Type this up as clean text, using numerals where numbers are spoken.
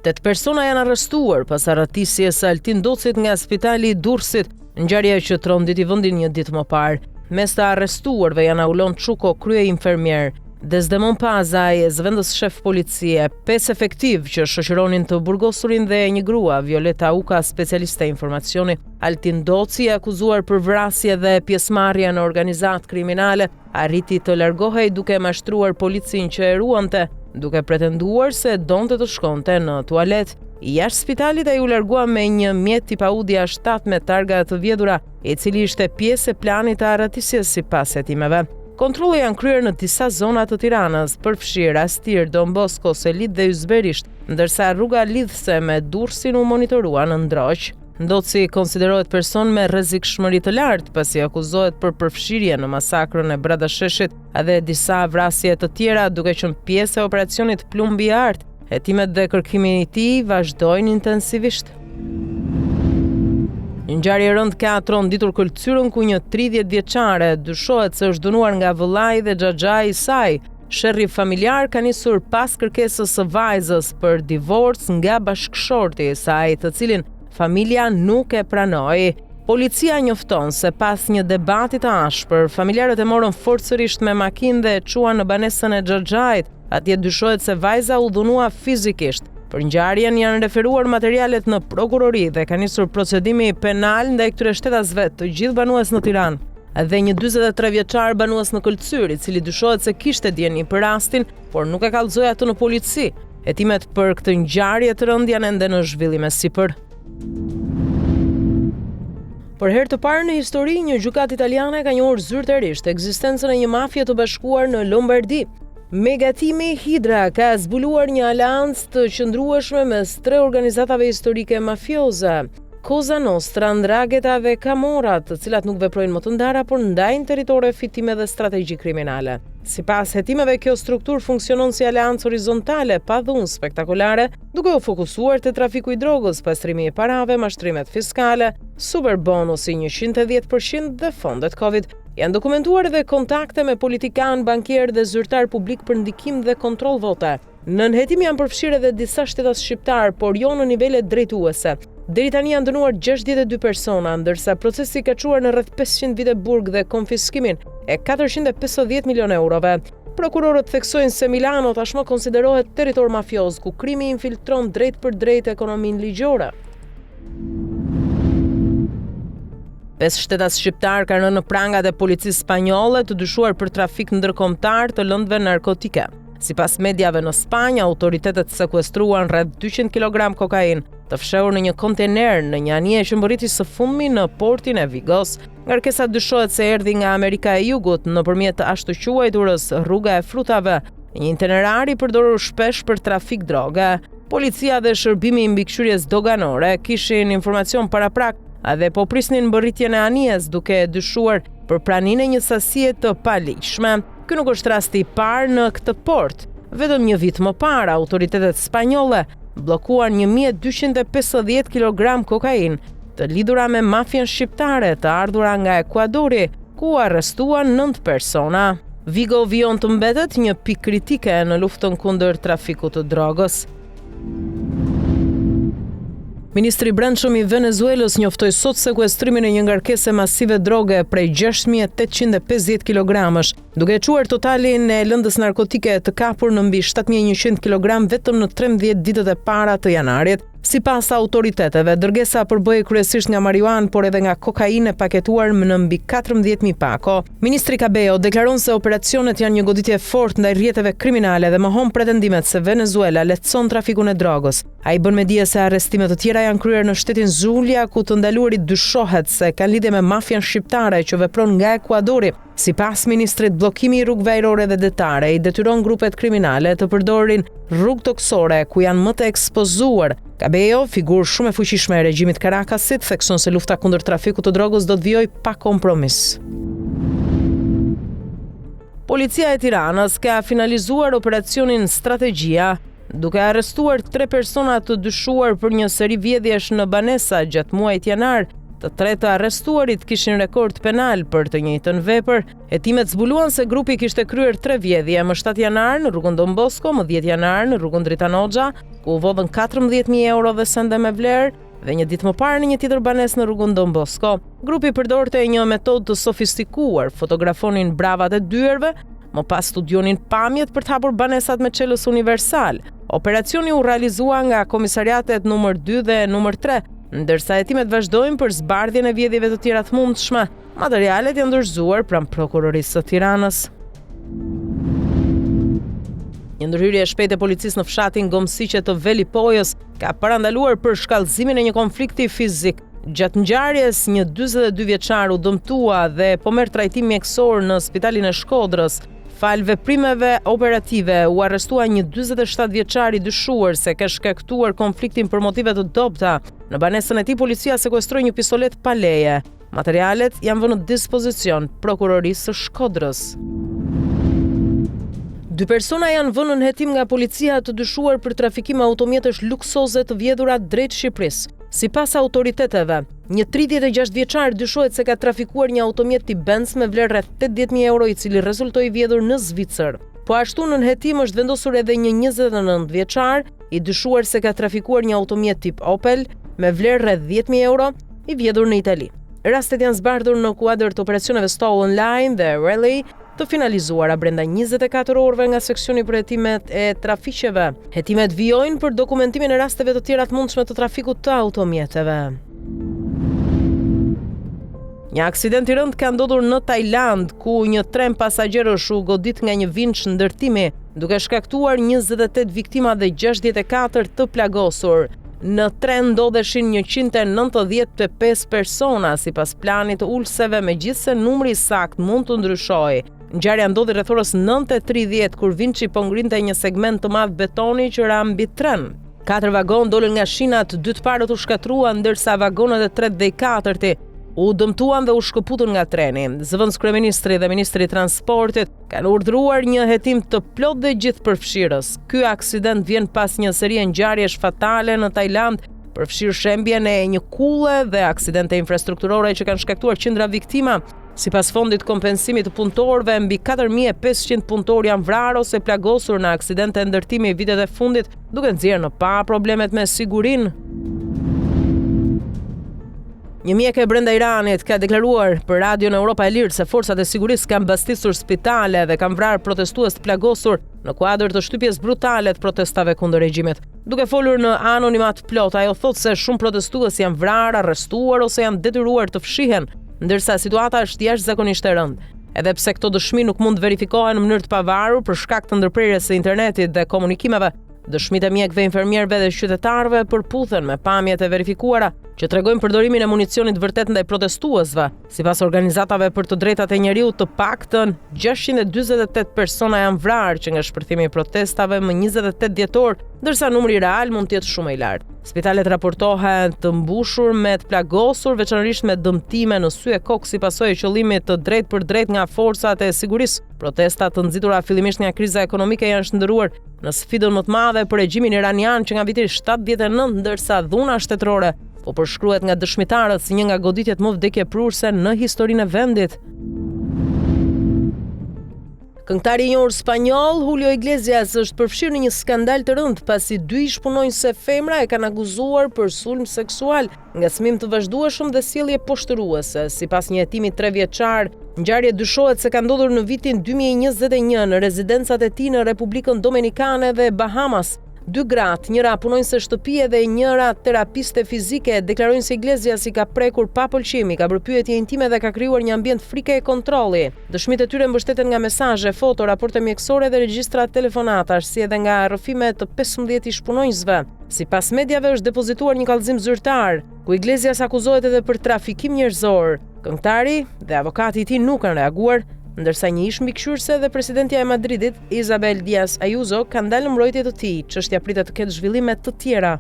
8 persona janë arrestuar pas arratisjes së Altin Docit nga Spitali i Durrësit, ngjarje që tronditi vendin një ditë më parë. Mes të arrestuarve janë Aulon Çuko, krye infermier, Desdemon Pazaj, zëvendës shef policie, 5 efektiv që shoqëronin të burgosurin dhe një grua, Violeta Uka, specialiste informacioni. Altin Doci, akuzuar për vrasje dhe pjesëmarrje në organizatë kriminale, arriti të largohej duke mashtruar policin që e ruante, duke pretenduar se donte të shkonte në tualet. Jashtë spitalit ai u largua me një mjet tip Audi A7 me targa të vjedhura, i cili ishte pjesë e planit të arratisjes sipas hetimeve. Kontrolle janë kryer në disa zona të Tiranës, përfshirë Astir, Don Bosco, Selit dhe Ysberisht, ndërsa rruga lidhse me Durrësin u monitorua në Ndroq. Ndoci konsiderohet person me rrezikshmëri të lartë pasi akuzohet për përfshirje në masakrën e Bradasheshit dhe disa vrasje të tjera, duke qenë pjesë e operacionit Plumbi i Artë. Hetimet dhe kërkimi i tij vazhdojnë intensivisht. Një ngjarje e rëndë ka tronditur Kulcyrën ku një 30 vjeçare dyshohet se është dënuar nga vëllai dhe xhaxhai i saj. Sherri familjar ka nisur pas kërkesës së vajzës për divorc nga bashkëshorti i saj, të cilin familja nuk e pranoi. Policia njofton se pas një debati të ashpër, familjarët e morën forcërisht me makinë dhe e çuan në banesën e xhaxhait. Atje dyshohet se vajza u dhunua fizikisht. Për ngjarjen janë referuar materialet në prokurori dhe ka nisur procedimi penal ndaj këtyre shtetasve, të gjithë banues në Tiranë. Dhe një 43 vjeçar banues në Kulcyr, i cili dyshohet se kishte dieni për rastin, por nuk e kallëzoi atë në polici. Hetimet për këtë ngjarje të rëndë janë ende në zhvillim e sipër. Për herë të parë në histori, një gjykatë italiane ka njohur zyrtarisht ekzistencën e një mafie të bashkuar në Lombardi. Megatimi Hidra ka zbuluar një aleancë të qëndrueshme mes 3 organizatave historike mafioze, Cosa Nostra, 'Ndrangheta dhe Camorra, të cilat nuk veprojnë më të ndara, por ndajnë territore, fitime dhe strategji kriminale. Sipas hetimeve, kjo strukturë funksionon si aleancë horizontale pa dhunë spektakolare, duke u fokusuar te trafiku i drogës, pastrimi i parave, mashtrimet fiskale, superbonusi 110% dhe fondet Covid. Janë dokumentuar edhe kontakte me politikanë, bankierë dhe zyrtar publik për ndikim dhe kontroll vote. Nën hetim janë përfshirë edhe disa shtetas shqiptar, por jo në nivele drejtuese. Deri tani janë dënuar 62 persona, ndërsa procesi ka çuar në rreth 500 vite burg dhe konfiskimin e 450 milionë eurove. Prokurorët theksojnë se Milano tashmë konsiderohet territor mafioz, ku krimi infiltron drejt për drejt ekonominë ligjore. 5 shtetas shqiptar kanë rënë në prangat e policisë spanjolle të dyshuar për trafik ndërkombëtar të lëndëve narkotike. Sipas mediave në Spanjë, autoritetet sekuestruan rreth 200 kg kokainë të fshehur në një kontener në një anije që mbërriti së fundmi në portin e Vigos. Ngarkesa dyshohet se erdhi nga Amerika e Jugut nëpërmjet ashtu quajturës rruga e frutave, një itinerar i përdorur shpesh për trafik droge. Policia dhe shërbimi i mbikëqyrjes doganore kishin informacion paraprak dhe po prisnin mbërritjen e anijes, duke dyshuar për praninë e një sasie të paligjshme. Ky nuk është rasti i parë në këtë port. Vetëm një vit më parë, autoritetet spanjolle bllokuan 1250 kg kokainë të lidhura me mafien shqiptare të ardhura nga Ekuadori, ku arrestuan 9 persona. Vigo vijon të mbetet një pikë kritike në luftën kundër trafikut të drogës. Ministri i Brendshëm i Venezuelës njoftoi sot sekuestrimin e një ngarkese masive droge prej 6850 kg-sh, duke çuar totalin e lëndës narkotike të kapur në mbi 7100 kg vetëm në 13 ditët e para të janarit. Sipas autoriteteve, dërgesa përbëhej kryesisht nga marijuanë, por edhe nga kokainë e paketuar në mbi 14000 pako. Ministri Cabello deklaron se operacionet janë një goditje fortë ndaj rrjeteve kriminale dhe mohon pretendimet se Venezuela lehtëson trafikun e drogës. Ai bën me dije se arrestime të tjera janë kryer në shtetin Zulia, ku të ndaluarit dyshohet se kanë lidhje me mafian shqiptare që vepron nga Ekuadori. Sipas ministrit, bllokimi i rrugëve ajrore dhe detare i detyron grupet kriminale të përdorin rrugë toksore ku janë më të ekspozuar. Cabello, figurë shumë e fuqishme e regjimit Caracasit, thekson se lufta kundër trafikut të drogës do të vijojë pa kompromis. Policia e Tiranës ka finalizuar operacionin Strategjia, duke arrestuar 3 persona të dyshuar për një seri vjedhjesh në banesa gjatë muajit janar. Të tretë të arrestuarit kishin rekord penal për të njëjtën vepër. Hetimet zbuluan se grupi kishte kryer 3 vjedhje, më 7 janar në rrugën Don Bosco, më 10 janar në rrugën Dritan Hoxha, ku u vodhën 14.000 euro dhe sende me vlerë, dhe një ditë më parë në një tjetër banesë në rrugën Don Bosco. Grupi përdorte një metodë të sofistikuar, fotografonin bravat e dyerve, më pas studionin pamjet për të hapur banesat me çelës universal. Operacioni u realizua nga komisariatet numër 2 dhe numër 3, ndërsa hetimet vazhdojnë për zbardhjen e vjedhjeve të tjera të mundshme. Materialet janë dorëzuar pranë prokurorisë së Tiranës. Një ndërhyrje e shpejtë e policisë në fshatin Gomsiqe të Velipojës ka parandaluar për shkallëzimin e një konflikti fizik. Gjatë ngjarjes, një 42 vjeçar u dëmtua dhe po merr trajtim mjekësor në Spitalin e Shkodrës. Fal veprimeve operative u arrestua një 47 vjeçar i dyshuar se ka shkaktuar konfliktin për motive të dobta. Në banesën e tij policia sekuestroi një pistolet pa leje. Materialet janë vënë në dispozicion prokurorisë së Shkodrës. 2 persona janë vënë në hetim nga policia të dyshuar për trafikim automjetësh luksoze të vjedhura drejt Shqipërisë. Sipas autoriteteve, një 36 vjeçar dyshohet se ka trafikuar një automjet tip Benz me vlerë rreth 80.000 euro, i cili rezultoi vjedhur në Zvicër. Po ashtu në hetim është vendosur edhe një 29 vjeçar i dyshuar se ka trafikuar një automjet tip Opel me vlerë rreth 10.000 euro, i vjedhur në Itali. Rastet janë zbardhur në kuadër të operacioneve Stolen Line dhe Rally, të finalizuara brenda 24 orëve nga seksioni për hetimet e trafiqeve. Hetimet vijojnë për dokumentimin e rasteve të tjera të mundshme të trafikut të automjeteve. Një aksident i rëndë ka ndodhur në Tajland, ku një tren pasagjerësh u godit nga një vinç ndërtimi, duke shkaktuar 28 viktima dhe 64 të plagosur. Në tren ndodheshin 195 persona, sipas planit të ulseve, megjithse numri sakt mund të ndryshojë. Ngjarja ndodhi rreth orës 9:30 kur vinçi po ngrinte një segment të madh betoni që ra mbi tren. 4 vagon dolën nga shinat, 2 të parët u shkatruan, ndërsa vagonet e 3 dhe 4 u dëmtuan dhe u shkëputën nga treni. Zëvendës kryeministri dhe ministri i transportit kanë urdhëruar një hetim të plot dhe gjithëpërfshirës. Ky aksident vjen pas një serie ngjarjesh fatale në Tajland, përfshirë shembjen e një kulle dhe aksidente infrastrukturore që kanë shkaktuar qindra viktima. Sipas fondit kompensimit të punëtorëve, mbi 4.500 punëtorë janë vrarë ose plagosur në aksidente ndërtimi i vitet e fundit, duke nxjerrë në pa problemet me sigurinë. Një mjek e brenda Iranit ka deklaruar për Radio në Europa e Lirë se forcat e sigurisë kanë mbastisur spitale dhe kanë vrarë protestues të plagosur në kuadër të shtypjes brutale të protestave kundër regjimit. Duke folur në anonimat plot, ajo thotë se shumë protestues janë vrarë, arrestuar ose janë detyruar të fshihen, ndërsa situata është jashtëzakonisht e rëndë. Edhe pse këto dëshmi nuk mund verifikohen në mënyrë të pavarur për shkak të ndërprerjes së internetit dhe komunikimeve, dëshmitë e mjekëve, infermierëve dhe qytetarëve përputhen me pamjet e verifikuara që tregojnë përdorimin e municionit vërtet ndaj protestuesve. Sipas organizatave për të drejtat e njeriut, të paktën 648 persona janë vrarë që nga shpërthimi i protestave më 28 dhjetor, ndërsa numri real mund të jetë shumë i lartë. Spitalet raportohen të mbushur me të plagosur, veçanërisht me dëmtime në sy e kokë si pasojë e qëllimit të drejt për drejt nga forcat e sigurisë. Protestat të nxitura fillimisht nga kriza ekonomike janë shndërruar në sfidën më të madhe për regjimin iranian që nga viti 79, ndërsa dhuna shtetërore po përshkruhet nga dëshmitarët si një nga goditjet më vdekjeprurse në historinë e vendit. Këngëtari i njohur spanjoll Julio Iglesias është përfshirë në një skandal të rëndë pasi 2 ish-punonjëse femra e kanë akuzuar për sulm seksual, ngacmim të vazhdueshëm dhe sjellje poshtëruese. Sipas një hetimi 3 vjeçar, ngjarja dyshohet se ka ndodhur në vitin 2021 në rezidencat e tij në Republikën Dominikane dhe Bahamas. 2 gratë, njëra punonjëse shtëpie dhe njëra terapiste fizike, deklarojnë se Iglesias i ka prekur pa pëlqim, i ka bërë pyetje intime dhe ka krijuar një ambient frike e kontrolli. Dëshmitë e tyre mbështeten nga mesazhe, foto, raporte mjekësore dhe regjistra telefonatash, si edhe nga rrëfime të 15 ish-punonjësve. Sipas mediave është depozituar një kallëzim zyrtar, ku Iglesias akuzohet edhe për trafikim njerëzor. Këngëtari dhe avokati i tij nuk kanë reaguar, ndërsa një ish-mbikëqyrëse dhe presidentja e Madridit, Isabel Díaz Ayuso, kanë dalë në mbrojtje të tij. Çështja pritet të ketë zhvillime të tjera.